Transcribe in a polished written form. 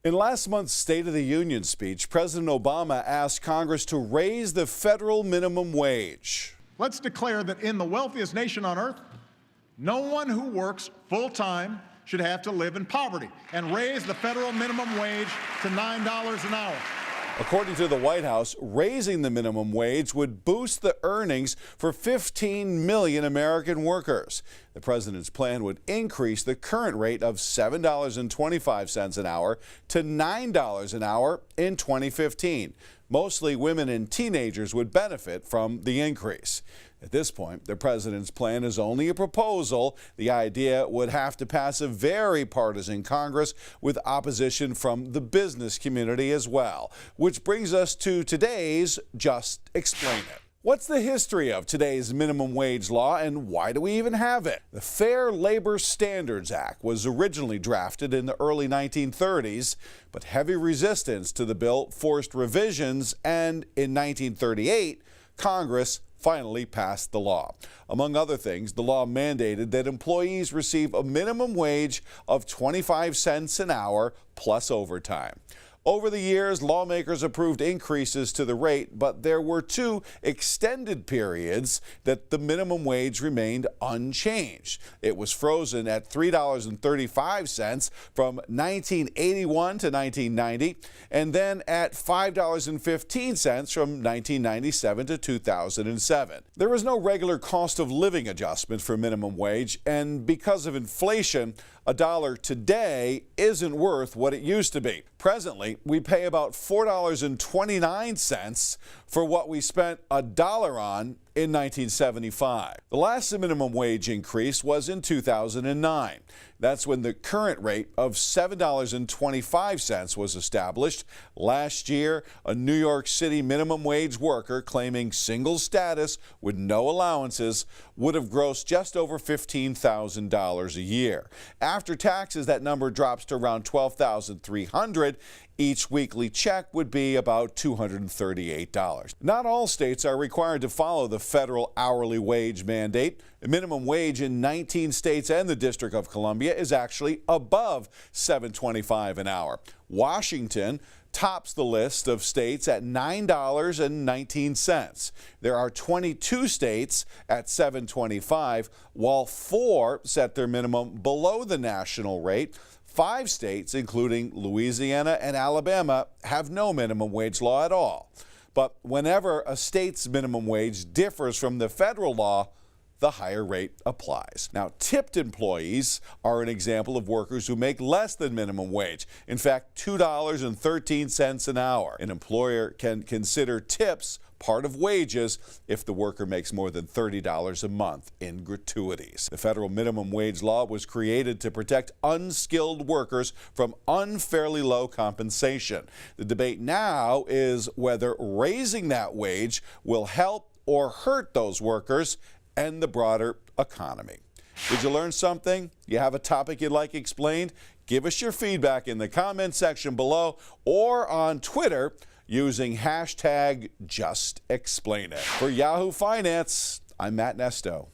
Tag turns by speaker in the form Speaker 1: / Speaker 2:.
Speaker 1: In last month's State of the Union speech, President Obama asked Congress to raise the federal minimum wage.
Speaker 2: Let's declare that in the wealthiest nation on earth, no one who works full-time should have to live in poverty, and raise the federal minimum wage to $9 an hour.
Speaker 1: According to the White House, raising the minimum wage would boost the earnings for 15 million American workers. The president's plan would increase the current rate of $7.25 an hour to $9 an hour in 2015. Mostly women and teenagers would benefit from the increase. At this point, the president's plan is only a proposal. The idea would have to pass a very partisan Congress with opposition from the business community as well. Which brings us to today's Just Explain It. What's the history of today's minimum wage law and why do we even have it? The Fair Labor Standards Act was originally drafted in the early 1930s, but heavy resistance to the bill forced revisions, and in 1938, Congress finally passed the law. Among other things, the law mandated that employees receive a minimum wage of 25 cents an hour plus overtime. Over the years, lawmakers approved increases to the rate, but there were two extended periods that the minimum wage remained unchanged. It was frozen at $3.35 from 1981 to 1990, and then at $5.15 from 1997 to 2007. There was no regular cost of living adjustment for minimum wage, and because of inflation, a dollar today isn't worth what it used to be. Presently, we pay about $4.29 for what we spent a dollar on in 1975. The last minimum wage increase was in 2009. That's when the current rate of $7.25 was established. Last year, a New York City minimum wage worker claiming single status with no allowances would have grossed just over $15,000 a year. After taxes, that number drops to around $12,300. Each weekly check would be about $238. Not all states are required to follow the federal hourly wage mandate. The minimum wage in 19 states and the District of Columbia is actually above $7.25 an hour. Washington tops the list of states at $9.19. There are 22 states at $7.25, while 4 set their minimum below the national rate. 5 states, including Louisiana and Alabama, have no minimum wage law at all. But whenever a state's minimum wage differs from the federal law, the higher rate applies. Now, tipped employees are an example of workers who make less than minimum wage. In fact, $2.13 an hour. An employer can consider tips part of wages if the worker makes more than $30 a month in gratuities. The federal minimum wage law was created to protect unskilled workers from unfairly low compensation. The debate now is whether raising that wage will help or hurt those workers and the broader economy. Did you learn something? You have a topic you'd like explained? Give us your feedback in the comment section below or on Twitter using hashtag JustExplainIt. For Yahoo Finance, I'm Matt Nesto.